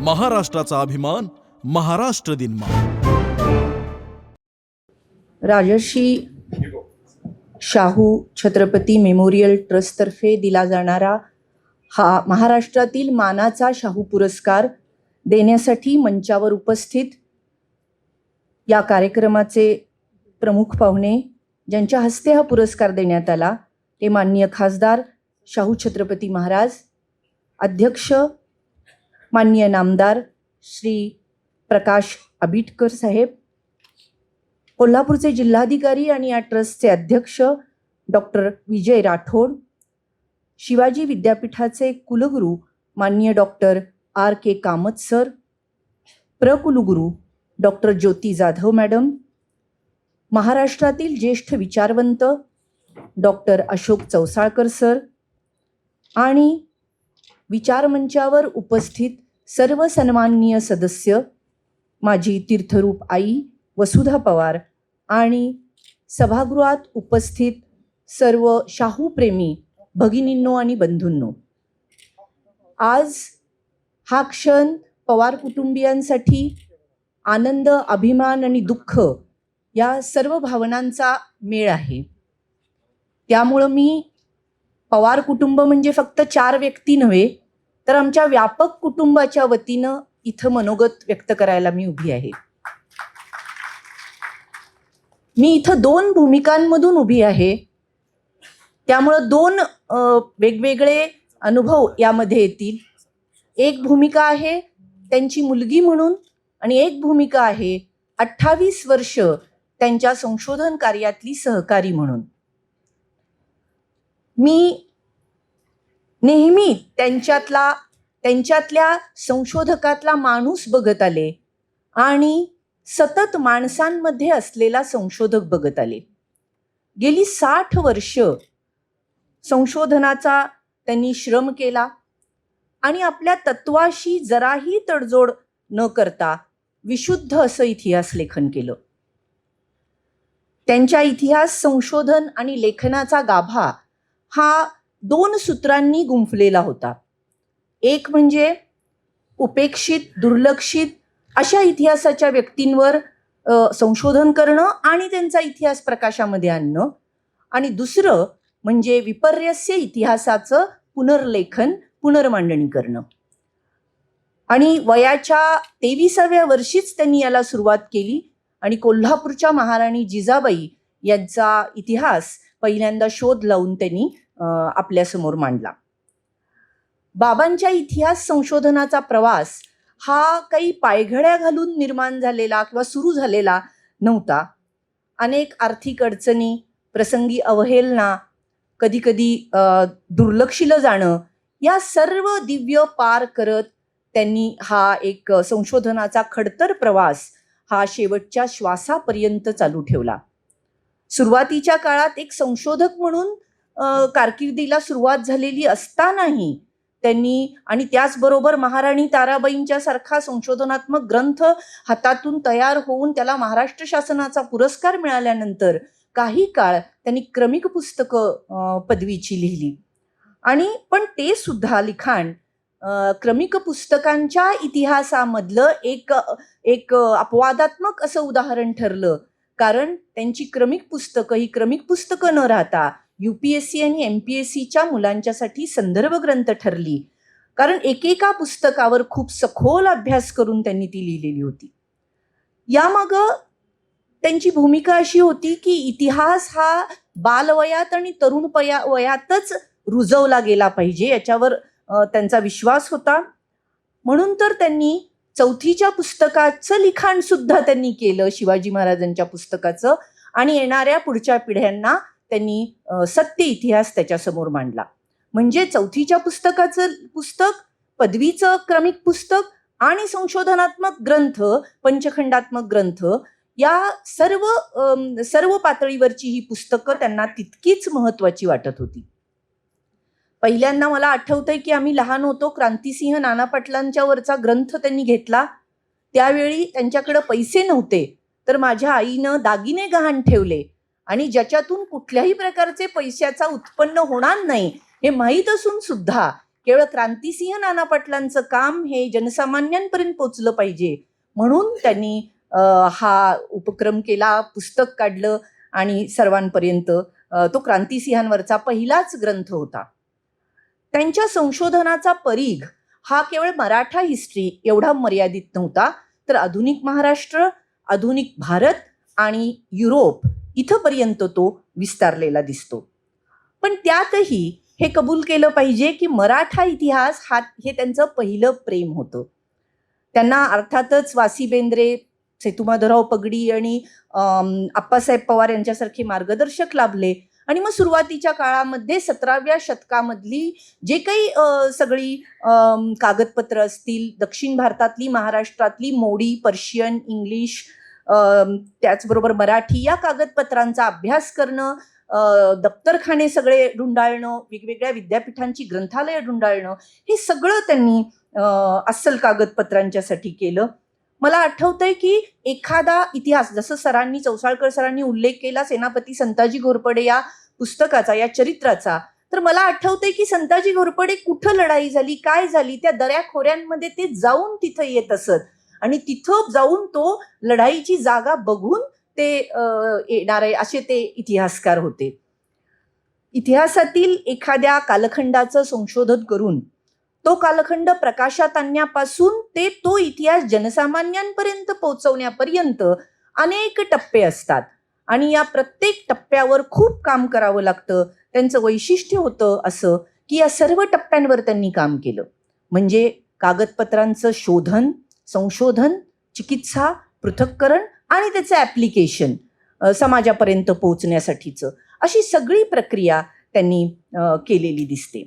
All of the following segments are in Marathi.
महाराष्ट्राचा अभिमान, महाराष्ट्र दिन राजर्षी शाहू छत्रपती मेमोरियल ट्रस्टतर्फे दिला जाणारा हा महाराष्ट्रातील मानाचा शाहू पुरस्कार देण्यासाठी मंचावर उपस्थित या कार्यक्रमाचे प्रमुख पाहुणे ज्यांच्या हस्ते हा पुरस्कार देण्यात आला ते माननीय खासदार शाहू छत्रपती महाराज, अध्यक्ष माननीय नामदार श्री प्रकाश आबिटकर साहेब, कोल्हापूरचे जिल्हाधिकारी आणि या ट्रस्टचे अध्यक्ष डॉक्टर विजय राठोड, शिवाजी विद्यापीठाचे कुलगुरू माननीय डॉक्टर R.K. कामत सर, प्रकुलगुरू डॉक्टर ज्योती जाधव मॅडम, महाराष्ट्रातील ज्येष्ठ विचारवंत डॉक्टर अशोक चौसाळकर सर आणि विचारमंचावर उपस्थित सर्व सन्माननीय सदस्य, माझी तीर्थरूप आई वसुधा पवार आणि सभागृहात उपस्थित सर्व शाहूप्रेमी भगिनींनो आणि बंधूंनो, आज हा क्षण पवार कुटुंबियांसाठी आनंद, अभिमान आणि दुःख या सर्व भावनांचा मेळ आहे. त्यामुळं मी पवार कुटुंब म्हणजे फक्त 4 व्यक्ती नव्हे तर आमच्या व्यापक कुटुंबाच्या वतीनं इथं मनोगत व्यक्त करायला मी उभी आहे. मी इथं 2 भूमिकांमधून उभी आहे, त्यामुळं 2 वेगवेगळे अनुभव यामध्ये येतील. एक भूमिका आहे त्यांची मुलगी म्हणून आणि एक भूमिका आहे 28 वर्ष त्यांच्या संशोधन कार्यातली सहकारी म्हणून. मी नेहमी त्यांच्यातल्या संशोधकातला माणूस बघत आले आणि सतत माणसांमध्ये असलेला संशोधक बघत आले. गेली 60 वर्ष संशोधनाचा त्यांनी श्रम केला आणि आपल्या तत्वाशी जराही तडजोड न करता विशुद्ध असं इतिहास लेखन केलं. त्यांच्या इतिहास संशोधन आणि लेखनाचा गाभा हा 2 सूत्रांनी गुंफलेला होता. एक म्हणजे उपेक्षित, दुर्लक्षित अशा इतिहासाच्या व्यक्तींवर संशोधन करणं आणि त्यांचा इतिहास प्रकाशामध्ये आणणं, आणि दुसरं म्हणजे विपर्यस्य इतिहासाचं पुनर्लेखन, पुनर्मांडणी करणं. आणि वयाच्या 23व्या वर्षीच त्यांनी याला सुरुवात केली आणि कोल्हापूरच्या महाराणी जिजाबाई यांचा इतिहास पहिल्यांदा शोध लावून त्यांनी आपल्यासमोर मांडला. बाबांच्या इतिहास संशोधनाचा प्रवास हा काही पायघड्या घालून निर्माण झालेला किंवा सुरू झालेला नव्हता. अनेक आर्थिक अडचणी, प्रसंगी अवहेलना, कधीकधी दुर्लक्षिलं जाणं, या सर्व दिव्य पार करत त्यांनी हा एक संशोधनाचा खडतर प्रवास हा शेवटच्या श्वासापर्यंत चालू ठेवला. सुरुवातीच्या काळात एक संशोधक म्हणून कारकिर्दीला सुरुवात झालेली असतानाही त्यांनी, आणि त्याचबरोबर महाराणी ताराबाईंच्या सारखा संशोधनात्मक ग्रंथ हातातून तयार होऊन त्याला महाराष्ट्र शासनाचा पुरस्कार मिळाल्यानंतर काही काळ त्यांनी क्रमिक पुस्तकं पदवीची लिहिली. आणि पण ते सुद्धा लिखाण क्रमिक पुस्तकांच्या इतिहासामधलं एक अपवादात्मक असं उदाहरण ठरलं, कारण त्यांची क्रमिक पुस्तकं ही क्रमिक पुस्तकं न राहता UPSC आणि MPSCच्या मुलांच्यासाठी संदर्भ ग्रंथ ठरली, कारण एकेका पुस्तकावर खूप सखोल अभ्यास करून त्यांनी ती लिहिलेली होती. यामागं त्यांची भूमिका अशी होती की इतिहास हा बालवयात आणि तरुण वयातच रुजवला गेला पाहिजे, याच्यावर त्यांचा विश्वास होता. म्हणून तर त्यांनी 4थीच्या पुस्तकाचं लिखाण सुद्धा त्यांनी केलं, शिवाजी महाराजांच्या पुस्तकाचं, आणि येणाऱ्या पुढच्या पिढ्यांना त्यांनी सत्य इतिहास त्याच्यासमोर मांडला. म्हणजे 4थीच्या पुस्तक, पदवीचं क्रमिक पुस्तक आणि संशोधनात्मक ग्रंथ, पंचखंडात्मक ग्रंथ, या सर्व पातळीवरची ही पुस्तकं त्यांना तितकीच महत्त्वाची वाटत होती. पहिल्यांदा मला आठवतंय की आम्ही लहान होतो, क्रांतिसिंह नाना पाटलांच्या वरचा ग्रंथ त्यांनी घेतला. त्यावेळी त्यांच्याकडे पैसे नव्हते, तर माझ्या आईनं दागिने गहाण ठेवले आणि ज्याच्यातून कुठल्याही प्रकारचे पैशाचा उत्पन्न होणार नाही हे माहीत असून सुद्धा केवळ क्रांतिसिंह नाना पाटलांचं काम हे जनसामान्यांपर्यंत पोचलं पाहिजे म्हणून त्यांनी हा उपक्रम केला, पुस्तक काढलं आणि सर्वांपर्यंत तो क्रांतिसिंहांवरचा पहिलाच ग्रंथ होता. त्यांच्या संशोधनाचा परीघ हा केवळ मराठा हिस्ट्री एवढा मर्यादित नव्हता, तर आधुनिक महाराष्ट्र, आधुनिक भारत आणि युरोप इथपर्यंत तो विस्तारलेला दिसतो. पण त्यातही हे कबूल केलं पाहिजे की मराठा इतिहास हे त्यांचं पहिलं प्रेम होतं. त्यांना अर्थातच वासी बेंद्रे, सेतुमाधवराव पगडी आणि आप्पासाहेब पवार यांच्यासारखे मार्गदर्शक लाभले आणि मग सुरुवातीच्या काळामध्ये 17व्या शतकामधली जे काही सगळी कागदपत्र असतील, दक्षिण भारतातली, महाराष्ट्रातली मोडी, पर्शियन, इंग्लिश, त्याचबरोबर मराठी या कागदपत्रांचा अभ्यास करणं, दप्तरखाने सगळे ढुंडाळणं, वेगवेगळ्या विद्यापीठांची ग्रंथालय ढुंडाळणं, हे सगळं त्यांनी अस्सल कागदपत्रांच्यासाठी केलं. मला आठवतंय की एखादा इतिहास, जसं चौसाळकर सरांनी उल्लेख केला सेनापती संताजी घोरपडे या पुस्तकाचा, या चरित्राचा, तर मला आठवतंय की संताजी घोरपडे कुठं लढाई झाली, काय झाली, त्या दऱ्याखोऱ्यांमध्ये ते जाऊन तिथं येत असत आणि तिथं जाऊन तो लढाईची जागा बघून ते येणारे असे ते इतिहासकार होते. इतिहासातील एखाद्या कालखंडाचं संशोधन करून तो कालखंड प्रकाशात आणण्यापासून ते तो इतिहास जनसामान्यांपर्यंत पोहोचवण्यापर्यंत अनेक टप्पे असतात आणि या प्रत्येक टप्प्यावर खूप काम करावं लागतं. त्यांचं वैशिष्ट्य होतं असं की या सर्व टप्प्यांवर त्यांनी काम केलं. म्हणजे कागदपत्रांचं शोधन, संशोधन, चिकित्सा, पृथक्करण आणि त्याचं ॲप्लिकेशन समाजापर्यंत पोहोचण्यासाठीचं, अशी सगळी प्रक्रिया त्यांनी केलेली दिसते.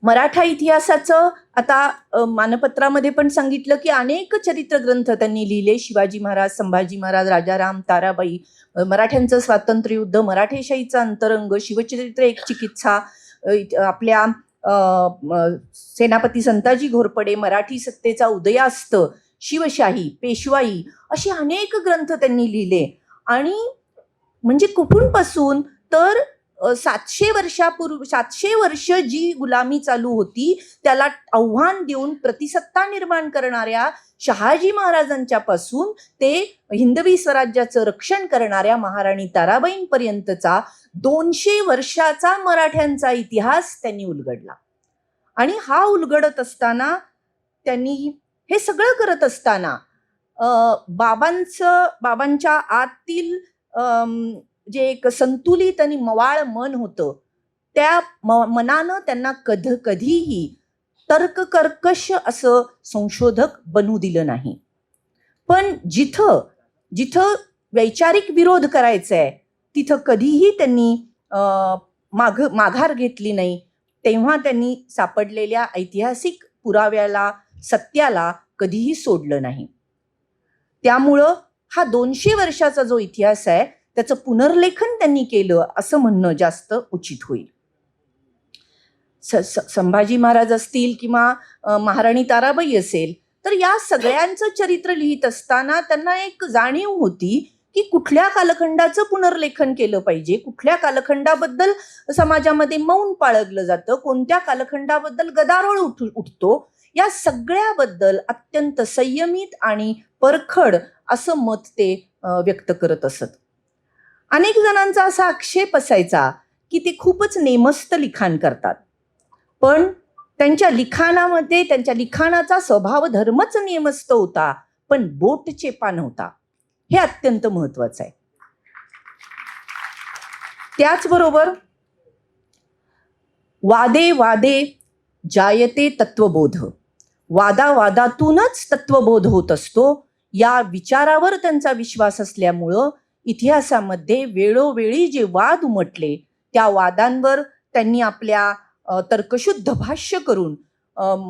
मराठा इतिहासाचं आता मानपत्रामध्ये पण सांगितलं की अनेक चरित्र ग्रंथ त्यांनी लिहिले. शिवाजी महाराज, संभाजी महाराज, राजाराम, ताराबाई, मराठ्यांचं स्वातंत्र्ययुद्ध, मराठेशाहीचा अंतरंग, शिवचरित्र, एक चिकित्सा, आपल्या सेनापती संताजी घोरपडे, मराठी सत्तेचा उदयास्त, शिवशाही, पेशवाई, असे अनेक ग्रंथ त्यांनी लिहिले. आणि म्हणजे कुठूनपासून तर 700 वर्ष जी गुलामी चालू होती त्याला आव्हान देऊन प्रतिसत्ता निर्माण करणाऱ्या शहाजी महाराजांच्या पासून ते हिंदवी स्वराज्याचं रक्षण करणाऱ्या महाराणी ताराबाईंपर्यंतचा 200 वर्षाचा मराठ्यांचा इतिहास त्यांनी उलगडला. आणि हा उलगडत असताना, त्यांनी हे सगळं करत असताना बाबांच्या आतील जे एक संतुलित आणि मवाळ मन होतं, त्या मनानं त्यांना कधीही तर्ककर्कश असं संशोधक बनू दिलं नाही. पण जिथं वैचारिक विरोध करायचा आहे तिथं कधीही त्यांनी माघार घेतली नाही. तेव्हा त्यांनी सापडलेल्या ऐतिहासिक पुराव्याला, सत्याला कधीही सोडलं नाही. त्यामुळं हा 200 वर्षाचा जो इतिहास आहे त्याचं पुनर्लेखन त्यांनी केलं असं म्हणणं जास्त उचित होईल. संभाजी महाराज असतील किंवा महाराणी ताराबाई असेल, तर या सगळ्यांचं चरित्र लिहित असताना त्यांना एक जाणीव होती की कुठल्या कालखंडाचं पुनर्लेखन केलं पाहिजे, कुठल्या कालखंडाबद्दल समाजामध्ये मौन बाळगलं जातं, कोणत्या कालखंडाबद्दल गदारोळ उठतो, या सगळ्याबद्दल अत्यंत संयमित आणि परखड असं मत ते व्यक्त करत असत. अनेक जणांचा असा आक्षेप असायचा की ते खूपच नेमस्त लिखाण करतात, पण त्यांच्या लिखाणामध्ये, त्यांच्या लिखाणाचा स्वभाव धर्मच नेमस्त होता, पण बोटचेपा नव्हता. हे अत्यंत महत्वाचं आहे. त्याचबरोबर वादे वादे जायते तत्वबोध, वादावादातूनच तत्वबोध होत असतो, या विचारावर त्यांचा विश्वास असल्यामुळं इतिहासामध्ये वेळोवेळी जे वाद उमटले त्या वादांवर त्यांनी आपल्या तर्कशुद्ध भाष्य करून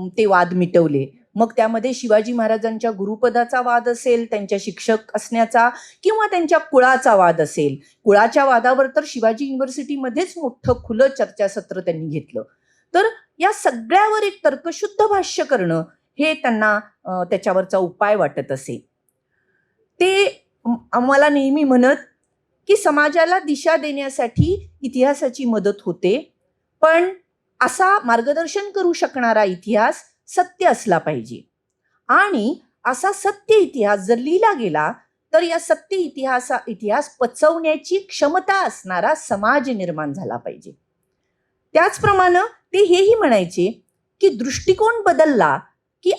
ते वाद मिटवले. मग त्यामध्ये शिवाजी महाराजांच्या गुरुपदाचा वाद असेल, त्यांच्या शिक्षक असण्याचा किंवा त्यांच्या कुळाचा वाद असेल. कुळाच्या वादावर तर शिवाजी युनिव्हर्सिटीमध्येच मोठं खुलं चर्चासत्र त्यांनी घेतलं. तर या सगळ्यावर एक तर्कशुद्ध भाष्य करणं हे त्यांना त्याच्यावरचा उपाय वाटत असे. ते आम्हाला नेहमी म्हणत की समाजाला दिशा देण्यासाठी इतिहासाची मदत होते, पण असा मार्गदर्शन करू शकणारा इतिहास सत्य असला पाहिजे. आणि असा सत्य इतिहास जर लिहिला गेला तर या सत्य इतिहास पचवण्याची क्षमता असणारा समाज निर्माण झाला पाहिजे. त्याचप्रमाणे ते हेही म्हणायचे की दृष्टिकोन बदलला की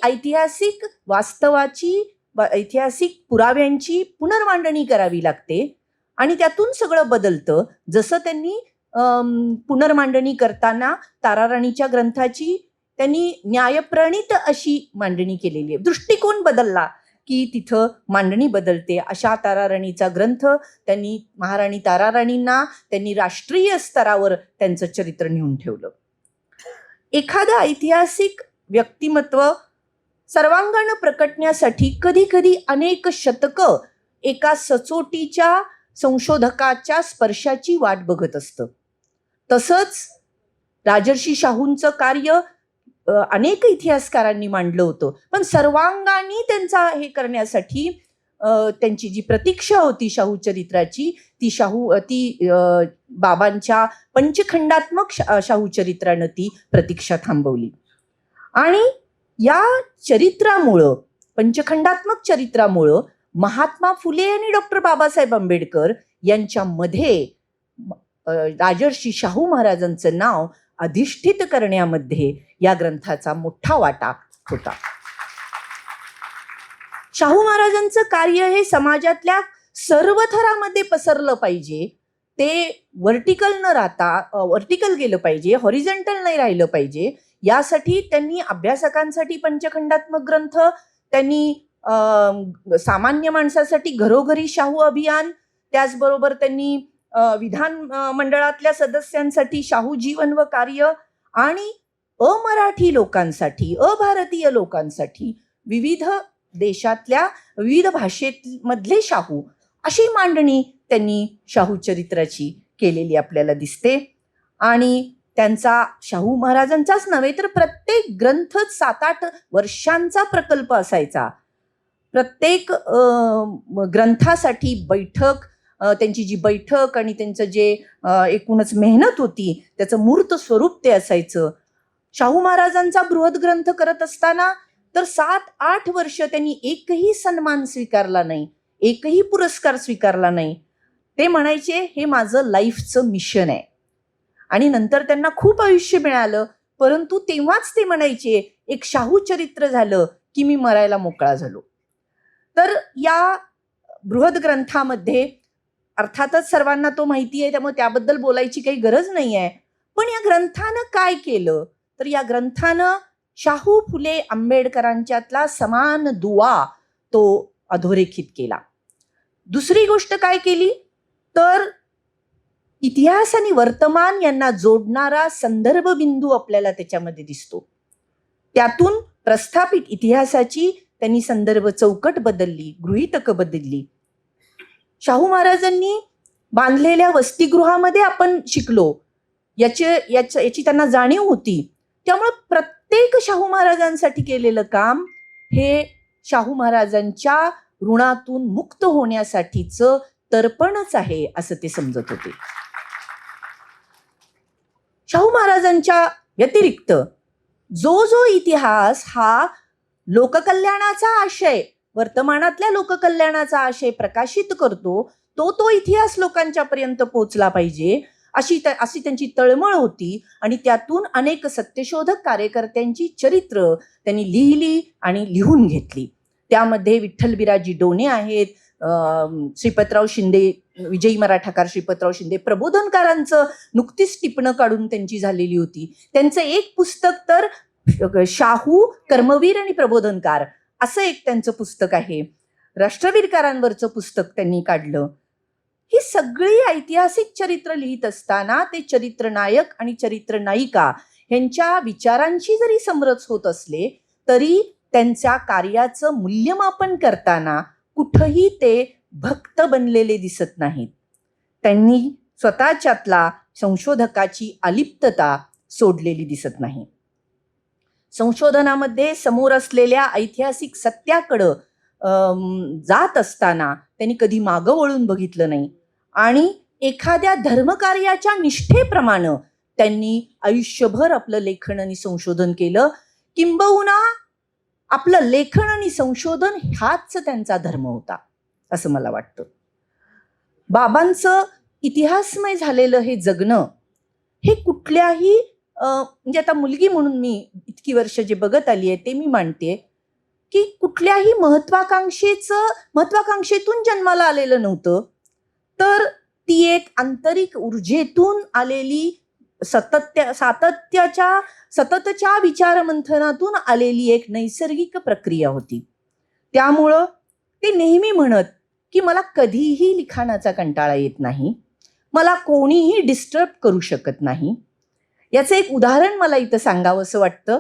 ऐतिहासिक पुराव्यांची पुनर्मांडणी करावी लागते आणि त्यातून सगळं बदलतं. जसं त्यांनी पुनर्मांडणी करताना ताराराणीच्या ग्रंथाची त्यांनी न्यायप्रणीत अशी मांडणी केलेली आहे. दृष्टिकोन बदलला की तिथं मांडणी बदलते. अशा ताराराणीचा ग्रंथ त्यांनी महाराणी ताराराणींना त्यांनी राष्ट्रीय स्तरावर त्यांचं चरित्र नेऊन ठेवलं. एखादं ऐतिहासिक व्यक्तिमत्व सर्वांगानं प्रकटण्यासाठी कधी कधी अनेक शतकं एका सचोटीच्या संशोधकाच्या स्पर्शाची वाट बघत असतं. तसंच राजर्षी शाहूंचं कार्य अनेक इतिहासकारांनी मांडलं होतं, पण सर्वांगाने त्यांचा हे करण्यासाठी त्यांची जी प्रतीक्षा होती शाहू चरित्राची ती बाबांच्या पंचखंडात्मक शाहू चरित्रानं ती प्रतीक्षा थांबवली. आणि या चरित्रामुळं, पंचखंडात्मक चरित्रामुळं महात्मा फुले आणि डॉक्टर बाबासाहेब आंबेडकर यांच्यामध्ये राजर्षी शाहू महाराजांचं नाव अधिष्ठित करण्यामध्ये या ग्रंथाचा मोठा वाटा होता. शाहू महाराजांचं कार्य हे समाजातल्या सर्व थरामध्ये पसरलं पाहिजे. ते वर्टिकल न राहता वर्टिकल गेलं पाहिजे, हॉरिझॉन्टल नाही राहिलं पाहिजे. यासाठी त्यांनी अभ्यासकांसाठी पंचखंडात्मक ग्रंथ, त्यांनी सामान्य माणसासाठी घरोघरी शाहू अभियान, त्याचबरोबर त्यांनी विधान मंडळातल्या सदस्यांसाठी शाहू जीवन व कार्य आणि अमराठी लोकांसाठी, अभारतीय लोकांसाठी विविध देशातल्या विविध भाषेमधले शाहू अशी मांडणी त्यांनी शाहू चरित्राची केलेली आपल्याला दिसते. आणि त्यांचा शाहू महाराजांचाच नव्हे तर प्रत्येक ग्रंथच 7-8 वर्षांचा प्रकल्प असायचा. प्रत्येक ग्रंथासाठी बैठक, त्यांची जी बैठक आणि त्यांचं जे एकूणच मेहनत होती त्याचं मूर्त स्वरूप ते असायचं. शाहू महाराजांचा बृहद ग्रंथ करत असताना तर 7-8 वर्ष त्यांनी एकही सन्मान स्वीकारला नाही, एकही पुरस्कार स्वीकारला नाही. ते म्हणायचे हे माझं लाईफचं मिशन आहे. आणि नंतर त्यांना खूप आयुष्य मिळालं, परंतु तेव्हाच ते म्हणायचे एक शाहू चरित्र झालं की मी मरायला मोकळा झालो. तर या बृहद ग्रंथामध्ये अर्थातच सर्वांना तो माहिती आहे, त्यामुळे त्याबद्दल बोलायची काही गरज नाही आहे. पण या ग्रंथानं काय केलं तर या ग्रंथानं शाहू फुले आंबेडकरांच्यातला समान दुवा तो अधोरेखित केला. दुसरी गोष्ट काय केली तर इतिहास आणि वर्तमान यांना जोडणारा संदर्भ बिंदू आपल्याला त्याच्यामध्ये दिसतो. त्यातून प्रस्थापित इतिहासाची त्यांनी संदर्भ चौकट बदलली, गृहीतकं बदलली. शाहू महाराजांनी बांधलेल्या वसतिगृहामध्ये आपण शिकलो, याची त्यांना जाणीव होती. त्यामुळे प्रत्येक शाहू महाराजांसाठी केलेलं काम हे शाहू महाराजांच्या ऋणातून मुक्त होण्यासाठीचं तर्पणच आहे असं ते समजत होते. शाहू महाराजांच्या व्यतिरिक्त जो इतिहास हा लोककल्याणाचा आशय, वर्तमानातल्या लोककल्याणाचा आशय प्रकाशित करतो, तो इतिहास लोकांच्या पर्यंत पोहोचला पाहिजे अशी त्यांची तळमळ होती. आणि त्यातून अनेक सत्यशोधक कार्यकर्त्यांची चरित्र त्यांनी लिहिली आणि लिहून घेतली. त्यामध्ये विठ्ठल बिराजी डोने आहेत, श्रीपतराव शिंदे, विजयी मराठाकार श्रीपतराव शिंदे, प्रबोधनकारांचं नुकतीच टिपणं काढून त्यांची झालेली होती. त्यांचं एक पुस्तक तर शाहू कर्मवीर आणि प्रबोधनकार असं एक त्यांचं पुस्तक आहे. राष्ट्रवीरकारांवरचं पुस्तक त्यांनी काढलं. ही सगळी ऐतिहासिक चरित्र लिहित असताना ते चरित्र नायक आणि चरित्र नायिका यांच्या विचारांची जरी समरस होत असले तरी त्यांच्या कार्याचं मूल्यमापन करताना कुठंही ते भक्त बनलेले दिसत नाहीत. त्यांनी स्वतःच्यातला संशोधकाची अलिप्तता सोडलेली दिसत नाही. संशोधनामध्ये समोर असलेल्या ऐतिहासिक सत्याकडं जात असताना त्यांनी कधी मागं वळून बघितलं नाही. आणि एखाद्या धर्मकार्याच्या निष्ठेप्रमाणे त्यांनी आयुष्यभर आपलं लेखन आणि संशोधन केलं. किंबहुना आपलं लेखन आणि संशोधन हाच त्यांचा धर्म होता असं मला वाटतं. बाबांचं इतिहासमय झालेलं हे जगणं हे कुठल्याही म्हणजे आता मुलगी म्हणून मी इतकी वर्ष जे बघत आली आहे ते मी मानते की कुठल्याही महत्वाकांक्षेतून जन्माला आलेलं नव्हतं, तर ती एक आंतरिक ऊर्जेतून आलेली सततच्या विचारमंथनातून आलेली एक नैसर्गिक प्रक्रिया होती. त्यामुळं ते नेहमी म्हणत की मला कधीही लिखाणाचा कंटाळा येत नाही, मला कोणीही डिस्टर्ब करू शकत नाही. याचं एक उदाहरण मला इथं सांगावं असं वाटतं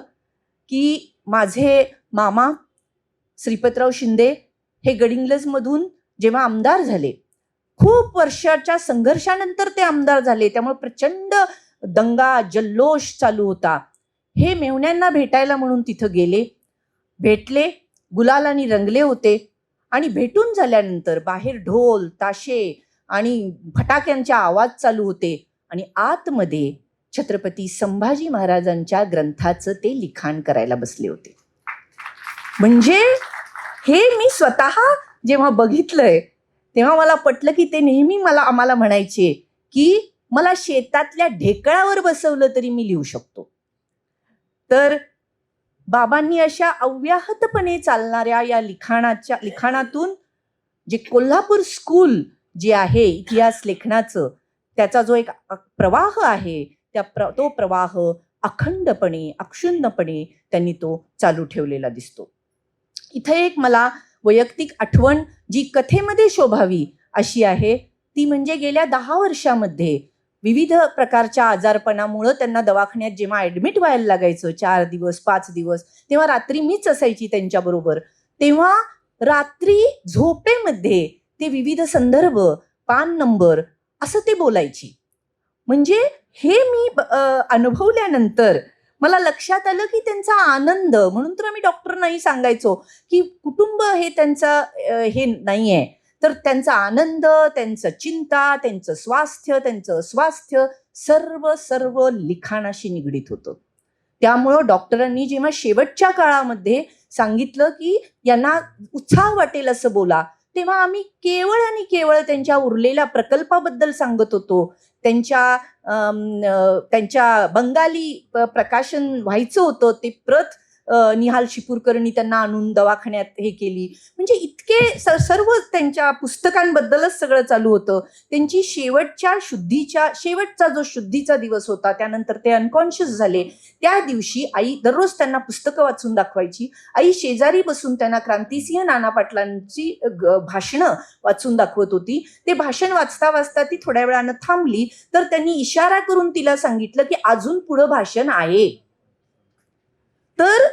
की माझे मामा श्रीपतराव शिंदे हे गडिंग्लजमधून जेव्हा आमदार झाले, खूप वर्षाच्या संघर्षानंतर ते आमदार झाले, त्यामुळे प्रचंड दंगा जल्लोष चालू होता. हे मेव्हण्यांना भेटायला म्हणून तिथं गेले, भेटले, गुलालानी रंगले होते आणि भेटून झाल्यानंतर बाहेर ढोल ताशे आणि फटाक्यांचे आवाज चालू होते आणि आतमध्ये छत्रपती संभाजी महाराजांच्या ग्रंथाचं ते लिखाण करायला बसले होते. म्हणजे हे मी स्वतः जेव्हा बघितलंय तेव्हा मला पटलं की ते नेहमी आम्हाला म्हणायचे की मला शेतातल्या ढेकळावर बसवलं तरी मी लिहू शकतो. तर बाबांनी अशा अव्याहतपणे चालणाऱ्या या लिखाणातून जे कोल्हापूर स्कूल जे आहे इतिहास लेखनाचं, त्याचा जो एक प्रवाह आहे तो प्रवाह अखंडपणे अक्षुण्णपणे त्यांनी तो चालू ठेवलेला दिसतो. इथे एक मला वैयक्तिक आठवण जी कथेमध्ये शोभावी अशी आहे ती म्हणजे गेल्या 10 वर्षामध्ये विविध प्रकारच्या आजारपणामुळं त्यांना दवाखान्यात जेव्हा ॲडमिट व्हायला लागायचं 4 दिवस 5 दिवस, तेव्हा रात्री मीच असायची त्यांच्याबरोबर. तेव्हा रात्री झोपेमध्ये ते विविध संदर्भ पान नंबर असं ते बोलायची. म्हणजे हे मी अनुभवल्यानंतर मला लक्षात आलं की त्यांचा आनंद, म्हणून तर आम्ही डॉक्टरनाही सांगायचो की कुटुंब हे त्यांचं हे नाही आहे, तर त्यांचा आनंद, त्यांचं चिंता, त्यांचं स्वास्थ्य सर्व लिखाणाशी निगडीत होतं. त्यामुळं डॉक्टरांनी जेव्हा शेवटच्या काळामध्ये सांगितलं की यांना उत्साह वाटेल असं बोला, तेव्हा आम्ही केवळ आणि केवळ त्यांच्या उरलेल्या प्रकल्पाबद्दल सांगत होतो. त्यांच्या बंगाली प्रकाशन व्हायचं होतं, ते प्रत निहाल शिपूरकरांनी त्यांना आणून दवाखान्यात हे केली. म्हणजे इतके सर्व त्यांच्या पुस्तकांबद्दलच सगळं चालू होतं. त्यांची शेवटचा जो शुद्धीचा दिवस होता, त्यानंतर ते अनकॉन्शियस झाले, त्या दिवशी आई दररोज त्यांना पुस्तकं वाचून दाखवायची. आई शेजारी बसून त्यांना क्रांतिसिंह नाना पाटलांची भाषणं वाचून दाखवत होती. ते भाषण वाचता वाचता ती थोड्या वेळानं थांबली, तर त्यांनी इशारा करून तिला सांगितलं की अजून पुढं भाषण आहे. तर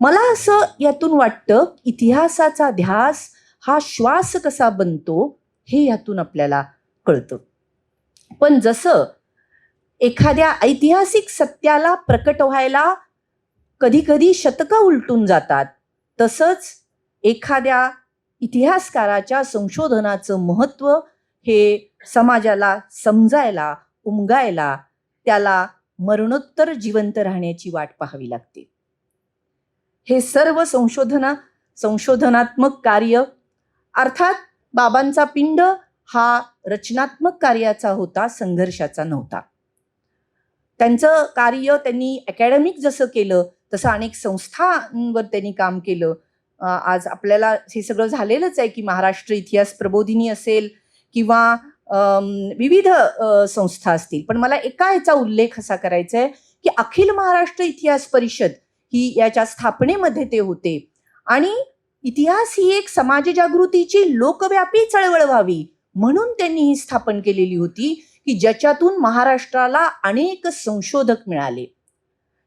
मला असं यातून वाटतं इतिहासाचा ध्यास हा श्वास कसा बनतो हे यातून आपल्याला कळतं. पण जसं एखाद्या ऐतिहासिक सत्याला प्रकट व्हायला कधी कधी शतकं उलटून जातात, तसंच एखाद्या इतिहासकाराच्या संशोधनाचं महत्त्व हे समाजाला समजायला उमगायला त्याला मरणोत्तर जिवंत राहण्याची वाट पाहावी लागते. हे सर्व संशोधनात्मक कार्य, अर्थात बाबांचा पिंड हा रचनात्मक कार्याचा होता, संघर्षाचा नव्हता. त्यांचं कार्य त्यांनी अकॅडमिक जसं केलं तसं अनेक संस्थांवर त्यांनी काम केलं. आज आपल्याला हे सगळं झालेलंच आहे की महाराष्ट्र इतिहास प्रबोधिनी असेल किंवा विविध संस्था असतील. पण मला एका ह्याचा उल्लेख असा करायचा आहे की अखिल महाराष्ट्र इतिहास परिषद ही याच्या स्थापनेमध्ये ते होते आणि इतिहास ही एक समाजजागृतीची लोकव्यापी चळवळ व्हावी म्हणून त्यांनी ही स्थापन केलेली होती की ज्याच्यातून महाराष्ट्राला अनेक संशोधक मिळाले,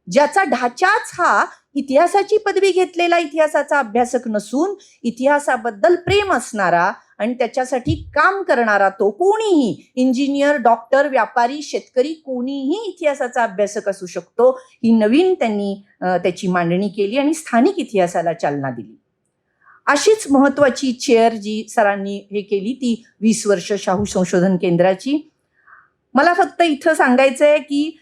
ज्याचा ढाचाच हा इतिहासाची पदवी घेतलेला इतिहासाचा अभ्यासक नसून इतिहासाबद्दल प्रेम असणारा आणि त्याच्यासाठी काम करणारा, तो कोणीही इंजिनियर, डॉक्टर, व्यापारी, शेतकरी कोणीही इतिहासाचा अभ्यासक असू शकतो, ही नवीन त्यांनी त्याची मांडणी केली आणि स्थानिक इतिहासाला चालना दिली. अशीच महत्वाची चेअर जी सरांनी हे केली ती 20 वर्ष शाहू संशोधन केंद्राची. मला फक्त इथं सांगायचं आहे की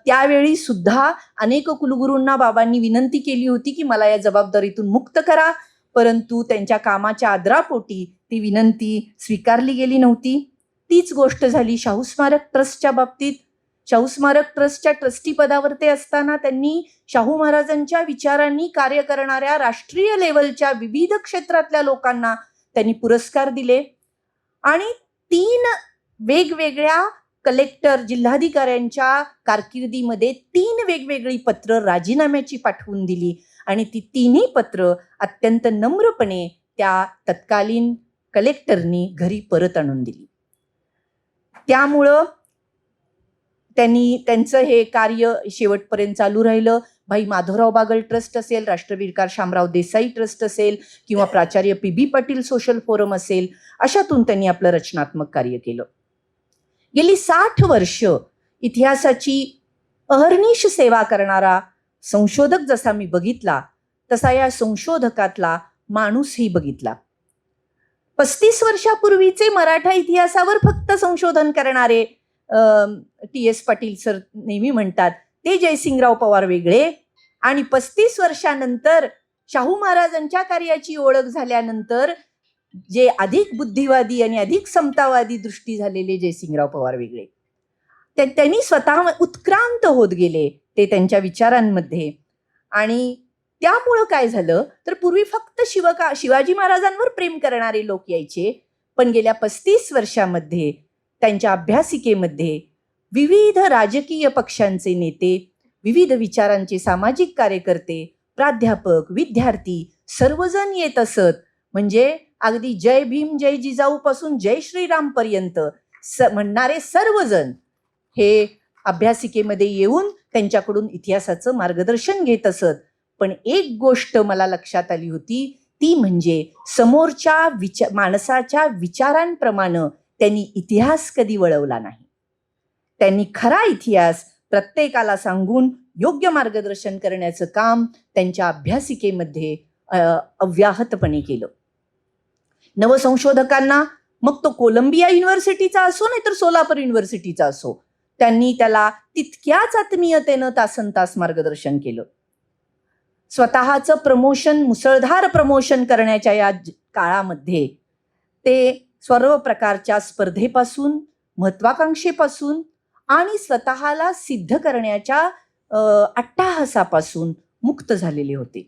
त्यावेळी सुद्धा अनेक कुलगुरूंना बाबांनी विनंती केली होती की मला या जबाबदारीतून मुक्त करा, परंतु त्यांच्या कामाच्या आदरापोटी ती विनंती स्वीकारली गेली नव्हती. तीच गोष्ट झाली शाहू स्मारक ट्रस्टच्या बाबतीत. शाहू स्मारक ट्रस्टच्या ट्रस्टी पदावर ते असताना त्यांनी शाहू महाराजांच्या विचारांनी कार्य करणाऱ्या राष्ट्रीय लेवलच्या विविध क्षेत्रातल्या लोकांना त्यांनी पुरस्कार दिले आणि 3 वेगवेगळ्या कलेक्टर जिल्हाधिकाऱ्यांच्या कारकिर्दीमध्ये 3 वेगवेगळी पत्र राजीनाम्याची पाठवून दिली आणि ती 3ही पत्र अत्यंत नम्रपणे त्या तत्कालीन कलेक्टरनी घरी परत आणून दिली. त्यामुळं त्यांचं हे कार्य शेवटपर्यंत चालू राहिलं. भाई माधवराव बागल ट्रस्ट असेल, राष्ट्रवीरकार शामराव देसाई ट्रस्ट असेल किंवा प्राचार्य पी पाटील सोशल फोरम असेल, अशातून त्यांनी आपलं रचनात्मक कार्य केलं. गेली 60 वर्ष इतिहासाची अहर्निश सेवा करणारा संशोधक जसा मी बघितला, तसा या संशोधकातला माणूसही बघितला. 35 वर्षापूर्वीचे मराठा इतिहासावर फक्त संशोधन करणारे TS पाटील सर नेहमी म्हणतात ते जयसिंगराव पवार वेगळे, आणि 35 वर्षानंतर शाहू महाराजांच्या कार्याची ओळख झाल्यानंतर जे अधिक बुद्धिवादी आणि अधिक समतावादी दृष्टी झालेले जयसिंगराव पवार वेगळे. त्यांनी स्वतः उत्क्रांत होत गेले ते त्यांच्या विचारांमध्ये. आणि त्यामुळं काय झालं तर पूर्वी फक्त शिवाजी महाराजांवर प्रेम करणारे लोक यायचे, पण गेल्या 35 वर्षामध्ये त्यांच्या अभ्यासिकेमध्ये विविध राजकीय पक्षांचे नेते, विविध विचारांचे सामाजिक कार्यकर्ते, प्राध्यापक, विद्यार्थी सर्वजण येत असत. म्हणजे अगदी जय भीम जय जिजाऊ पासून जय श्रीराम पर्यंत म्हणणारे सर्वजण हे अभ्यासिकेमध्ये येऊन त्यांच्याकडून इतिहासाचं मार्गदर्शन घेत असत. पण एक गोष्ट मला लक्षात आली होती, ती म्हणजे समोरच्या माणसाच्या विचारांप्रमाणे त्यांनी इतिहास कधी वळवला नाही. त्यांनी खरा इतिहास प्रत्येकाला सांगून योग्य मार्गदर्शन करण्याचं काम त्यांच्या अभ्यासिकेमध्ये अव्याहतपणे केलं. नवसंशोधकांना, मग तो कोलंबिया युनिव्हर्सिटीचा असो नाहीतर सोलापूर युनिव्हर्सिटीचा असो, त्यांनी त्याला तितक्याच आत्मीयतेनं तासनतास मार्गदर्शन केलं. स्वतःचं प्रमोशन, मुसळधार प्रमोशन करण्याच्या या काळामध्ये ते सर्व प्रकारच्या स्पर्धेपासून, महत्वाकांक्षेपासून आणि स्वतःला सिद्ध करण्याच्या अट्टाहासापासून मुक्त झालेले होते.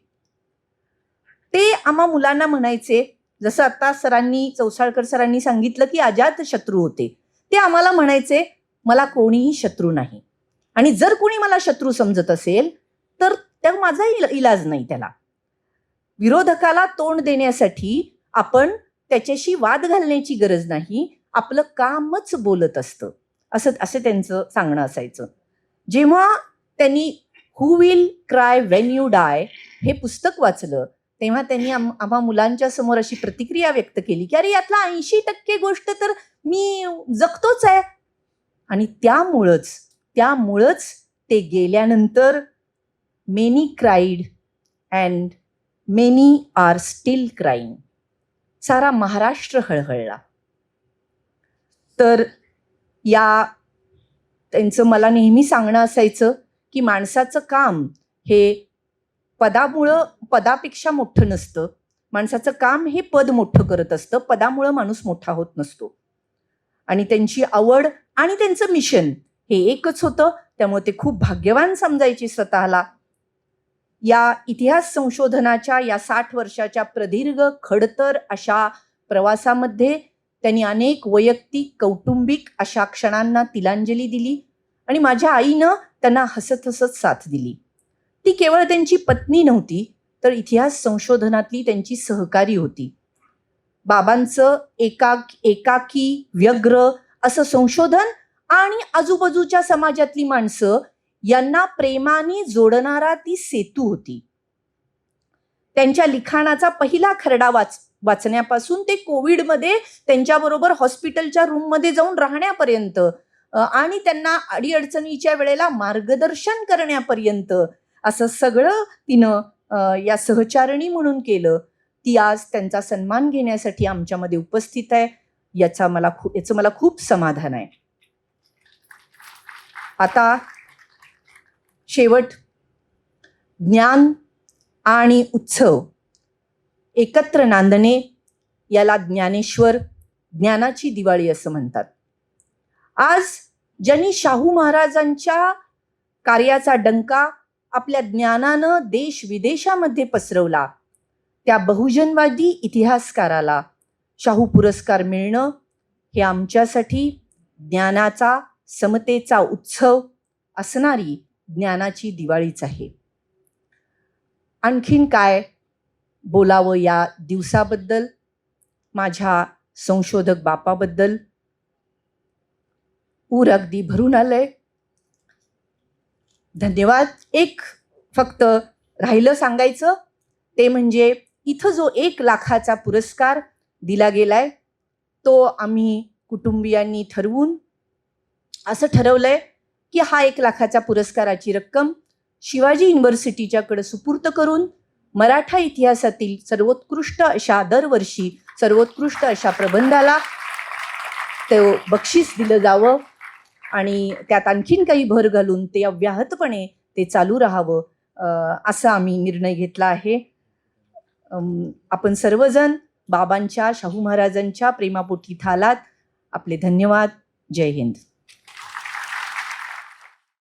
ते आम्हा मुलांना म्हणायचे, जसं आता चौसाळकर सरांनी सांगितलं की अजात शत्रू होते, ते आम्हाला म्हणायचे मला कोणीही शत्रू नाही, आणि जर कोणी मला शत्रू समजत असेल तर माझा इलाज नाही. त्याला विरोधकाला तोंड देण्यासाठी आपण त्याच्याशी वाद घालण्याची गरज नाही, आपलं कामच बोलत असतं, असं त्यांचं सांगणं असायचं. जेव्हा त्यांनी who will cry when you die हे पुस्तक वाचलं, तेव्हा त्यांनी आम्हा मुलांच्या समोर अशी प्रतिक्रिया व्यक्त केली की अरे यातला 80% गोष्ट तर मी जगतोच आहे. आणि त्यामुळंच ते गेल्यानंतर many cried and many are still crying, सारा महाराष्ट्र हळहळला. तर त्यांचं मला नेहमी सांगणं असायचं की माणसाचं काम हे पदापेक्षा मोठं नसतं. माणसाचं काम हे पद मोठं करत असतं, पदामुळं माणूस मोठा होत नसतो. आणि त्यांची आवड आणि त्यांचं मिशन हे एकच होतं, त्यामुळे ते खूप भाग्यवान समजायचे स्वतःला. या इतिहास संशोधनाच्या या 60 वर्षाच्या प्रदीर्घ खडतर अशा प्रवासामध्ये त्यांनी अनेक वैयक्तिक, कौटुंबिक अशा क्षणांना तिलांजली दिली आणि माझ्या आईनं त्यांना हसत हसत साथ दिली. ती केवळ त्यांची पत्नी नव्हती, तर इतिहास संशोधनातली त्यांची सहकारी होती. बाबांचं एकाकी व्यग्र असं संशोधन आणि आजूबाजूच्या समाजातली माणसं यांना प्रेमाने जोडणारा ती सेतू होती. त्यांच्या लिखाणाचा पहिला खरडा वाचण्यापासून ते कोविडमध्ये त्यांच्याबरोबर हॉस्पिटलच्या रूममध्ये जाऊन राहण्यापर्यंत आणि त्यांना अडीअडचणीच्या वेळेला मार्गदर्शन करण्यापर्यंत असं सगळं तिनं या सहचारिणी म्हणून केलं. ती आज त्यांचा सन्मान घेण्यासाठी आमच्यामध्ये उपस्थित आहे. याचं मला खूप समाधान आहे. आता शेवट, ज्ञान आणि उत्सव एकत्र नांदणे याला ज्ञानेश्वर, ज्ञानाची दिवाळी असं म्हणतात. आज ज्यांनी शाहू महाराजांच्या कार्याचा डंका आपल्या ज्ञानानं देश विदेशामध्ये पसरवला, त्या बहुजनवादी इतिहासकाराला शाहू पुरस्कार मिळणं हे आमच्यासाठी ज्ञानाचा, समतेचा उत्सव असणारी ज्ञानाची दिवाळीच आहे. आणखीन काय बोलावं या दिवसाबद्दल, माझ्या संशोधक बापाबद्दल. ऊर अगदी भरून आलंय. धन्यवाद. एक फक्त राहिलं सांगायचं, ते म्हणजे इथं जो 1 लाखाचा पुरस्कार दिला गेलाय तो आम्ही कुटुंबियांनी ठरवून असं ठरवलंय की हा 1 लाखाचा पुरस्काराची रक्कम शिवाजी युनिव्हर्सिटीच्याकडे सुपूर्त करून मराठा इतिहासातील सर्वोत्कृष्ट अशा, दरवर्षी सर्वोत्कृष्ट अशा प्रबंधाला ते बक्षीस दिलं जावं आणि त्यात आणखीन काही भर घालून ते अव्याहतपणे ते चालू राहावं, असा आम्ही निर्णय घेतला आहे. आपण सर्वजण बाबांच्या, शाहू महाराजांच्या प्रेमापोटी थालात. आपले धन्यवाद. जय हिंद.